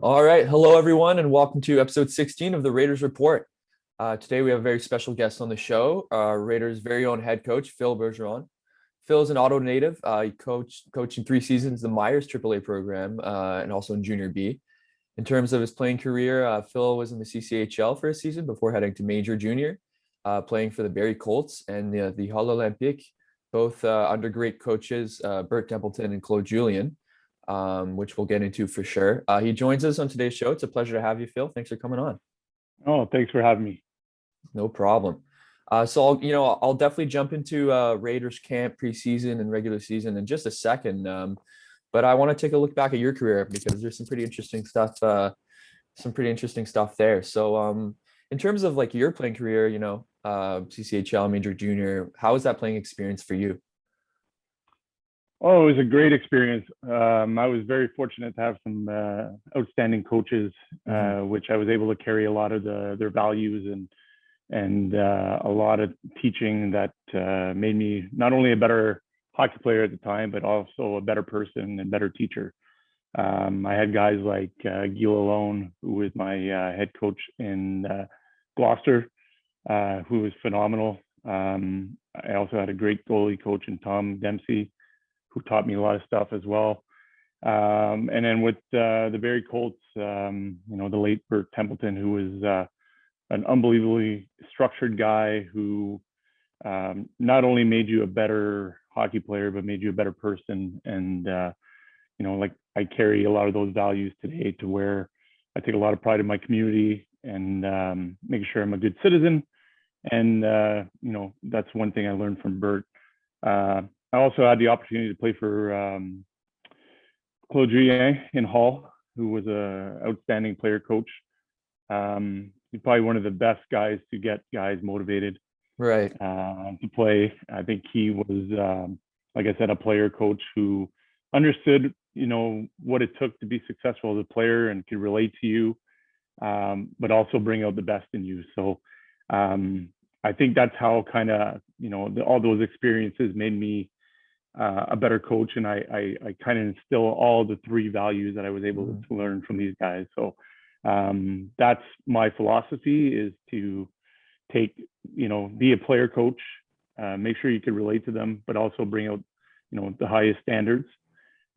All right. Hello, everyone, and welcome to episode 16 of the Raiders Report. Today, we have a very special guest on the show, Raiders' very own head coach, Phil Bergeron. Phil is an Auto native. He coaching 3 seasons the Myers AAA program and also in Junior B. In terms of his playing career, Phil was in the CCHL for a season before heading to Major Junior, playing for the Barrie Colts and the Hall Olympique, both under great coaches, Bert Templeton and Claude Julien, which we'll get into for sure. He joins us on today's show. It's a pleasure to have you, Phil. Thanks for coming on. Oh, thanks for having me. No problem. I'll definitely jump into Raiders camp, preseason, and regular season in just a second. But I want to take a look back at your career because there's some pretty interesting stuff. Some pretty interesting stuff there. So, in terms of like your playing career, CCHL, Major Junior, how was that playing experience for you? Oh, it was a great experience. I was very fortunate to have some outstanding coaches, Mhm. which I was able to carry a lot of their values and a lot of teaching that made me not only a better hockey player at the time, but also a better person and better teacher. I had guys like Gil Alone, who was my head coach in Gloucester, who was phenomenal. I also had a great goalie coach in Tom Dempsey, who taught me a lot of stuff as well. And then with the Barrie Colts, the late Bert Templeton, who was an unbelievably structured guy who not only made you a better hockey player, but made you a better person. And, like I carry a lot of those values today to where I take a lot of pride in my community and making sure I'm a good citizen. And, that's one thing I learned from Bert. I also had the opportunity to play for Claude Julien in Hull, who was a outstanding player coach. He's probably one of the best guys to get guys motivated Right. to play. I think he was, like I said, a player coach who understood, what it took to be successful as a player and could relate to you, but also bring out the best in you. So I think that's how kind of, all those experiences made me a better coach, and I kind of instill all the three values that I was able Mhm. to learn from these guys. So that's my philosophy, is to take, be a player coach, make sure you can relate to them, but also bring out, the highest standards.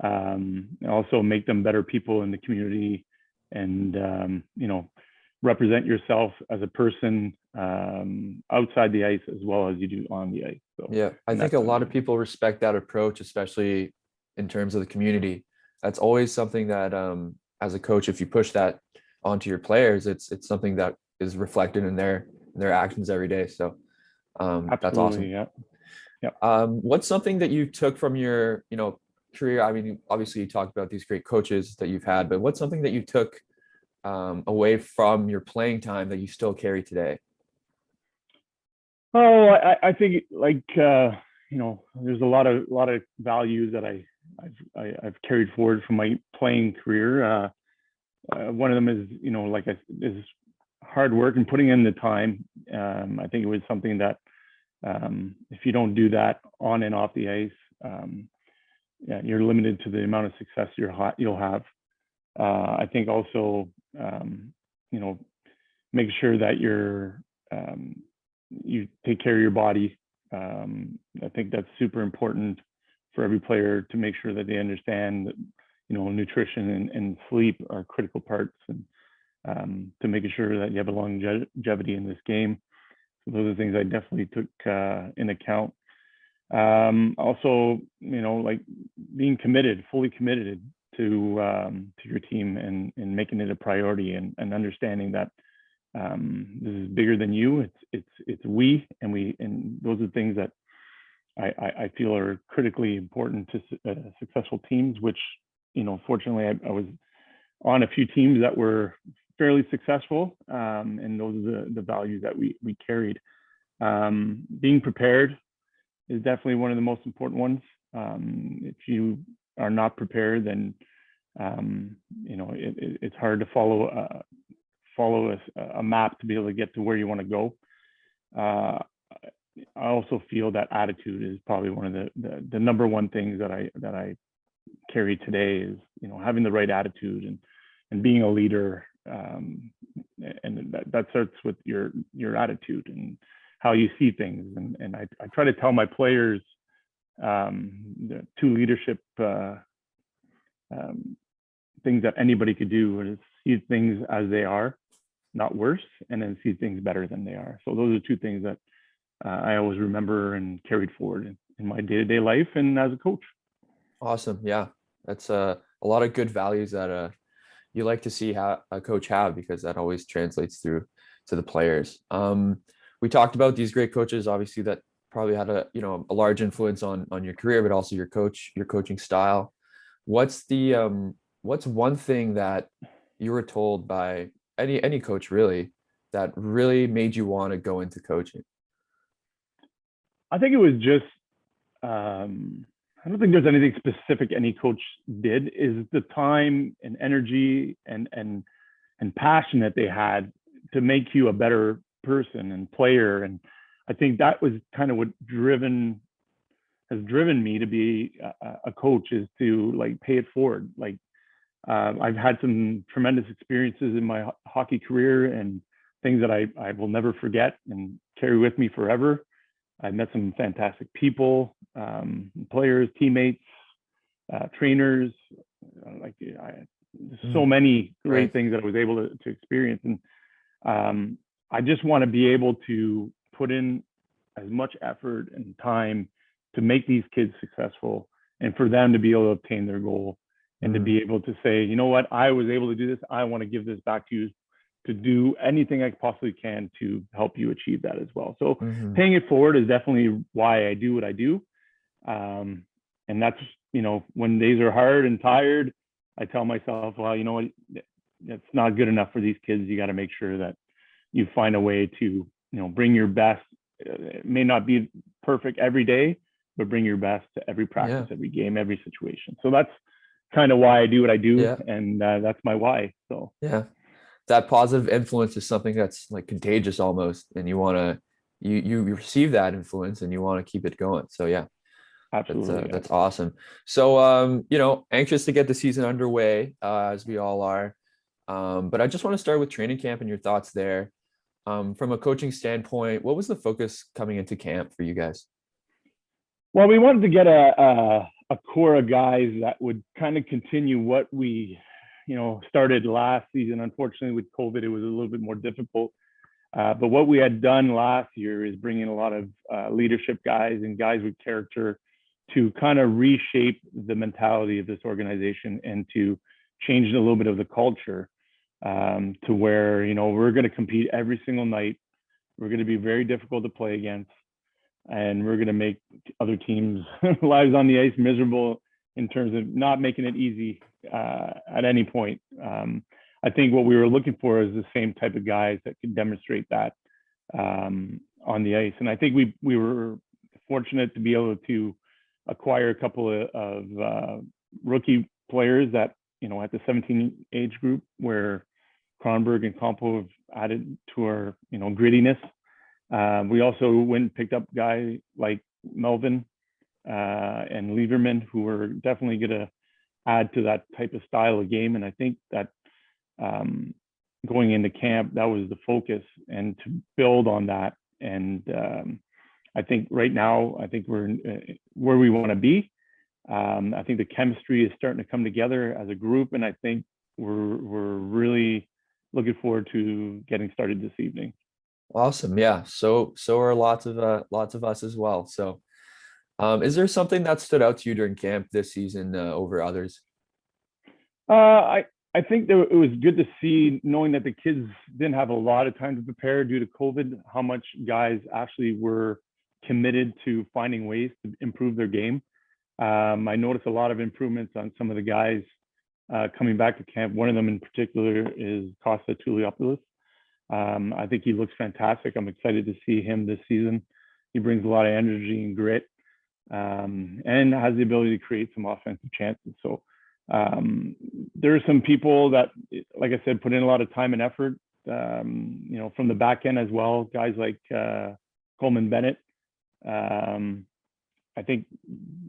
Also make them better people in the community, and represent yourself as a person outside the ice as well as you do on the ice. So, Yeah, I and think that's a lot of people respect that approach, especially in terms of the community. That's always something that, as a coach, if you push that onto your players, it's something that is reflected in their actions every day. So, that's awesome. absolutely, yeah, yeah. What's something that you took from your, career? I mean, obviously you talked about these great coaches that you've had, but what's something that you took away from your playing time that you still carry today? Oh, I think like there's a lot of values that I've carried forward from my playing career. One of them is, is hard work and putting in the time. I think it was something that if you don't do that on and off the ice, yeah, you're limited to the amount of success you'll have. I think also, you know, make sure that you take care of your body. I think that's super important for every player to make sure that they understand that, nutrition and sleep are critical parts, and to making sure that you have a longevity in this game. So those are things I definitely took in account. Also, like being committed, fully committed to your team, and making it a priority, and understanding that this is bigger than you. It's we, and those are things that I feel are critically important to successful teams. Which, fortunately, I was on a few teams that were fairly successful, and those are the values that we carried. Being prepared is definitely one of the most important ones. If you are not prepared, then it's hard to follow a map to be able to get to where you want to go. I also feel that attitude is probably one of the number one things that I carry today, is having the right attitude, and and being a leader. And that starts with your attitude and how you see things. And I try to tell my players the two leadership things that anybody could do is see things as they are, not worse, and then see things better than they are. So those are two things that I always remember and carried forward in my day-to-day life and as a coach. Awesome. Yeah. That's a lot of good values that you like to see how a coach have, because that always translates through to the players. We talked about these great coaches, obviously, that probably had a large influence on your career, but also your coaching style. What's one thing that you were told by any coach really that really made you want to go into coaching? I think it was just I don't think there's anything specific any coach did. Is the time and energy and passion that they had to make you a better person and player. And I think that was kind of what has driven me to be a coach, is to like pay it forward. Like I've had some tremendous experiences in my hockey career and things that I will never forget and carry with me forever. I met some fantastic people, players, teammates, trainers. So many great things that I was able to experience. And I just want to be able to put in as much effort and time to make these kids successful, and for them to be able to obtain their goal, and to be able to say, you know what, I was able to do this. I want to give this back to you, to do anything I possibly can to help you achieve that as well. So paying it forward is definitely why I do what I do. And that's, when days are hard and tired, I tell myself, well, you know what, that's not good enough for these kids. You got to make sure that you find a way to, bring your best. It may not be perfect every day, but bring your best to every practice, every game, every situation. So that's kind of why I do what I do. And that's my why. So that positive influence is something that's like contagious almost, and you want to you receive that influence and you want to keep it going. So absolutely, that's awesome. So anxious to get the season underway, as we all are, but I just want to start with training camp and your thoughts there. From a coaching standpoint, what was the focus coming into camp for you guys? Well, we wanted to get a core of guys that would kind of continue what we started last season. Unfortunately, with COVID, it was a little bit more difficult. But what we had done last year is bring in a lot of leadership guys and guys with character to kind of reshape the mentality of this organization and to change a little bit of the culture, to where, we're going to compete every single night. We're going to be very difficult to play against, and we're going to make other teams' lives on the ice miserable in terms of not making it easy at any point. I think what we were looking for is the same type of guys that could demonstrate that on the ice. And I think we were fortunate to be able to acquire a couple of rookie players that, at the 17 age group, where Kronberg and Compo have added to our, grittiness. We also went and picked up guys like Melvin and Lieberman, who were definitely going to add to that type of style of game. And I think that going into camp, that was the focus, and to build on that. And I think right now, I think we're where we want to be. I think the chemistry is starting to come together as a group, and I think we're really looking forward to getting started this evening. Awesome. Yeah. So are lots of us as well. So is there something that stood out to you during camp this season over others? I think that it was good to see, knowing that the kids didn't have a lot of time to prepare due to COVID, how much guys actually were committed to finding ways to improve their game. I noticed a lot of improvements on some of the guys coming back to camp. One of them in particular is Casa Tuleopoulos. I think he looks fantastic. I'm excited to see him this season. He brings a lot of energy and grit, and has the ability to create some offensive chances. So there are some people that, like I said, put in a lot of time and effort, from the back end as well. Guys like Coleman Bennett. I think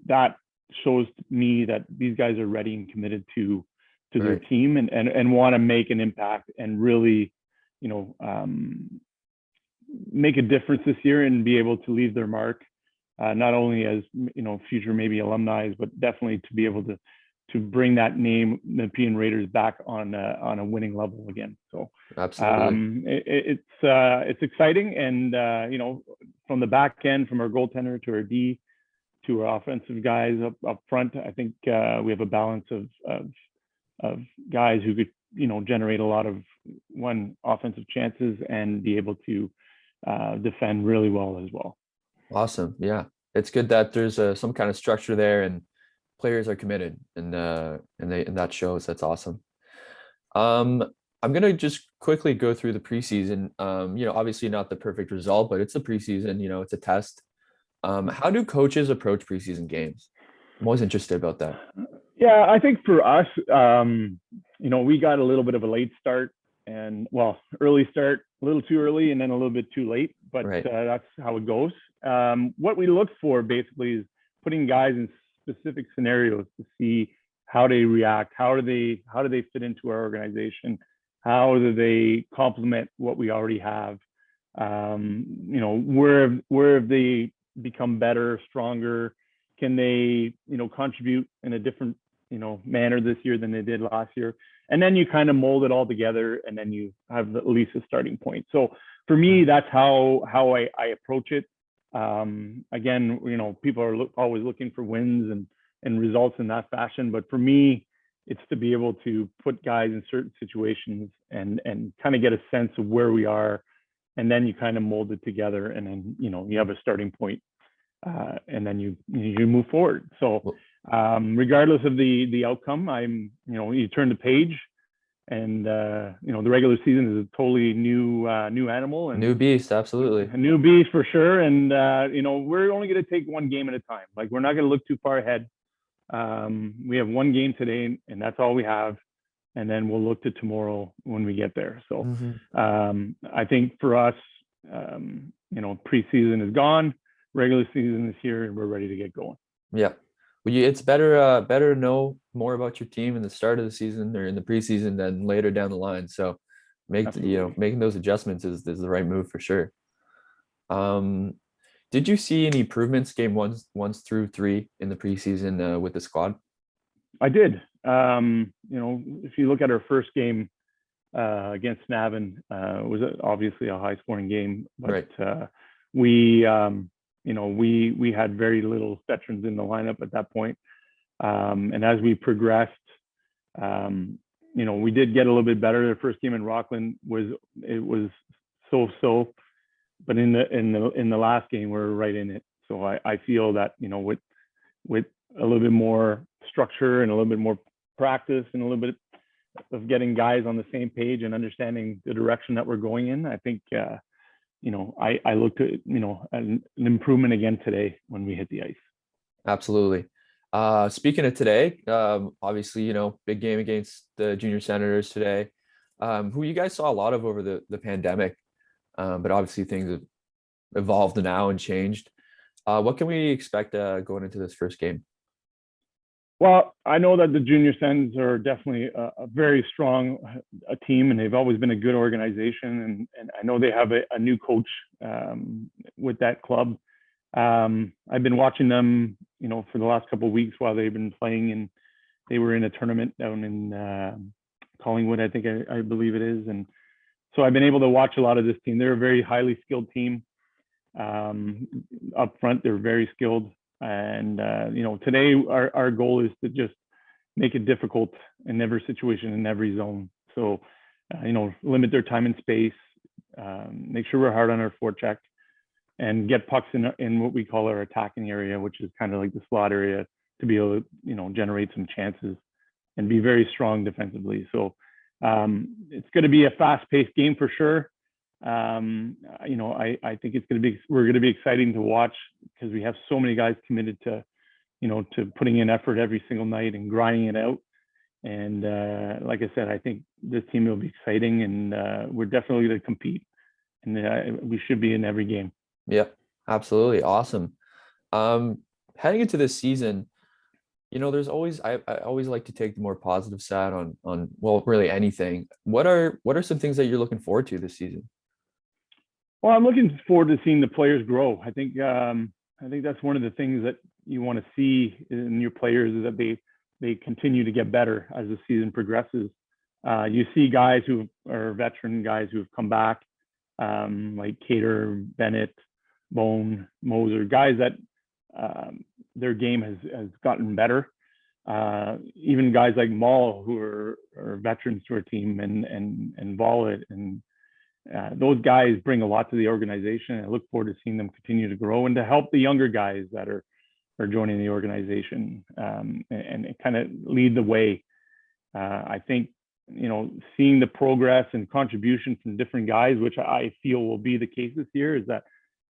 that shows me that these guys are ready and committed to to their Right. team and want to make an impact and really, make a difference this year and be able to leave their mark, not only as future maybe alumni, but definitely to be able to bring that name, Nepean Raiders, back on a winning level again. So Absolutely. it's exciting, and from the back end, from our goaltender to our D to our offensive guys up front, I think we have a balance of guys who could generate a lot of offensive chances and be able to defend really well as well. Awesome. Yeah. It's good that there's some kind of structure there and players are committed and that shows. That's awesome. I'm gonna just quickly go through the preseason. Obviously not the perfect result, but it's a preseason, it's a test. How do coaches approach preseason games? I'm always interested about that. Yeah, I think for us, we got a little bit of a late start and early start, a little too early and then a little bit too late, but Right. that's how it goes. What we look for basically is putting guys in specific scenarios to see how they react, how do they fit into our organization, how do they complement what we already have, where have they become better, stronger, can they contribute in a different manner this year than they did last year, and then you kind of mold it all together and then you have at least a starting point. So for me, that's how I approach it. Again, people are always looking for wins and results in that fashion, but for me, it's to be able to put guys in certain situations and kind of get a sense of where we are, and then you kind of mold it together, and then you have a starting point, and then you move forward. So regardless of the outcome, you turn the page, and the regular season is a totally new animal and New beast. Absolutely. a new beast for sure. And we're only going to take one game at a time. Like, we're not going to look too far ahead. We have one game today, and that's all we have. And then we'll look to tomorrow when we get there. So I think for us, preseason is gone, regular season is here, and we're ready to get going. Yeah. Well, it's better to know more about your team in the start of the season or in the preseason than later down the line. So making those adjustments is the right move for sure. Did you see any improvements game ones through three in the preseason with the squad? I did. If you look at our first game against Navan, it was obviously a high scoring game, but right. We had very little veterans in the lineup at that point. And as we progressed, we did get a little bit better. The first game in Rockland was so, but in the last game we're right in it. So I feel that with a little bit more structure and a little bit more practice and a little bit of getting guys on the same page and understanding the direction that we're going in, I think I looked at an improvement again today when we hit the ice. Absolutely. Speaking of today, obviously, big game against the Junior Senators today, who you guys saw a lot of over the pandemic, but obviously things have evolved now and changed. What can we expect going into this first game? Well, I know that the Junior Sens are definitely a very strong team, and they've always been a good organization. And I know they have a new coach with that club. I've been watching them, for the last couple of weeks while they've been playing, and they were in a tournament down in Collingwood, I think I believe it is. And so I've been able to watch a lot of this team. They're a very highly skilled team. Up front, they're very skilled. And, today our goal is to just make it difficult in every situation, in every zone. So, limit their time and space, make sure we're hard on our forecheck, and get pucks in what we call our attacking area, which is kind of like the slot area, to be able to, generate some chances and be very strong defensively. So it's going to be a fast-paced game for sure. I think we're going to be exciting to watch because we have so many guys committed to putting in effort every single night and grinding it out. And like I said, I think this team will be exciting, and we're definitely going to compete, and we should be in every game. Yeah, absolutely. Awesome. Heading into this season, There's always I always like to take the more positive side on well, really anything. What are some things that you're looking forward to this season? Well, I'm looking forward to seeing the players grow. I think that's one of the things that you want to see in your players is that they continue to get better as the season progresses. You see guys who are veteran guys who have come back, like Cater, Bennett, Bone, Moser, guys that their game has gotten better. Even guys like Maul, who are veterans to our team, and Vollet, and those guys bring a lot to the organization. I look forward to seeing them continue to grow and to help the younger guys that are joining the organization, and kind of lead the way. I think, seeing the progress and contribution from different guys, which I feel will be the case this year, is that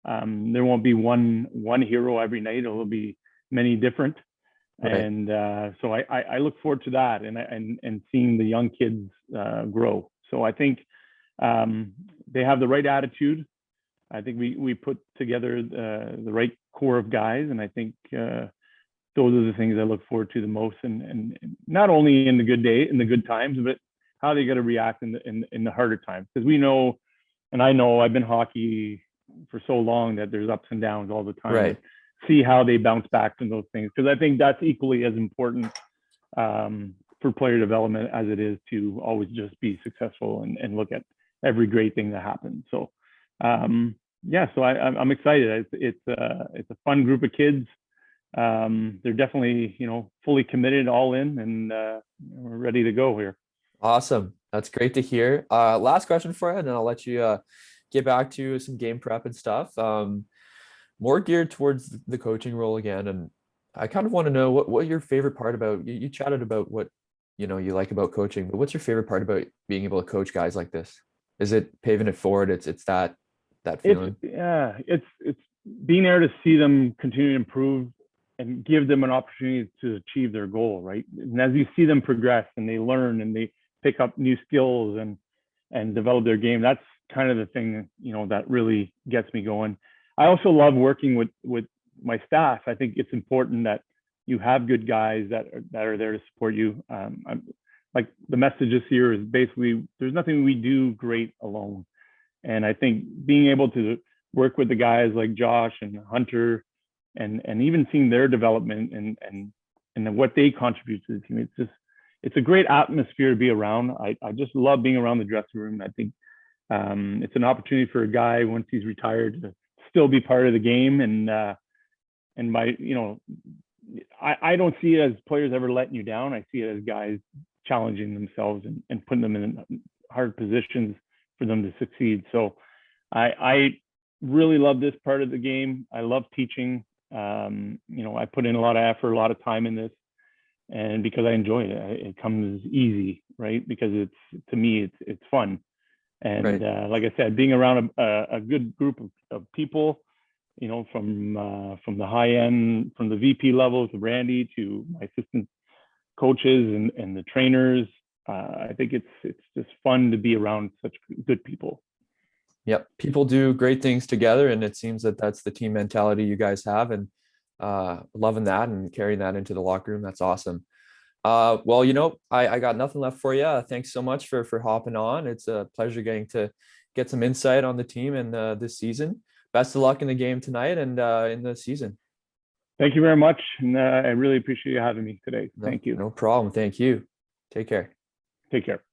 there won't be one hero every night. It will be many different. Right. And so I look forward to that, and seeing the young kids grow. So I think they have the right attitude. I think we put together the right core of guys, and I think those are the things I look forward to the most, and not only in the good times, but how they got to react in the harder times. Because we know, and I know, I've been hockey for so long that there's ups and downs all the time. Right. See how they bounce back from those things, because I think that's equally as important for player development as it is to always just be successful and look at every great thing that happens. So so I'm excited. It's a fun group of kids. They're definitely fully committed, all in, and we're ready to go here. Awesome. That's great to hear. Last question for you, and then I'll let you get back to some game prep and stuff. More geared towards the coaching role again, and I kind of want to know what your favorite part about you chatted about what you like about coaching, but what's your favorite part about being able to coach guys like this? Is it paving it forward? It's that feeling. It's being there to see them continue to improve and give them an opportunity to achieve their goal, right? And as you see them progress and they learn and they pick up new skills and develop their game, that's kind of the thing that really gets me going. I also love working with my staff. I think it's important that you have good guys that are there to support you. Like the message this year is basically, there's nothing we do great alone. And I think being able to work with the guys like Josh and Hunter, and even seeing their development and what they contribute to the team, it's a great atmosphere to be around. I just love being around the dressing room. I think it's an opportunity for a guy once he's retired to still be part of the game. And I don't see it as players ever letting you down. I see it as guys challenging themselves and putting them in hard positions for them to succeed. So I really love this part of the game. I love teaching. I put in a lot of effort, a lot of time in this, and because I enjoy it, it comes easy, right? Because to me, it's fun. And right. Like I said, being around a good group of people, from the high end, from the VP level to Randy to my assistant coaches and the trainers, I think it's just fun to be around such good people. Yep. People do great things together, and it seems that that's the team mentality you guys have, and loving that and carrying that into the locker room. That's awesome. Well, I got nothing left for you. Thanks so much for hopping on. It's a pleasure getting to get some insight on the team and this season. Best of luck in the game tonight and in the season. Thank you very much. And I really appreciate you having me today. Thank you. No problem. Thank you. Take care. Take care.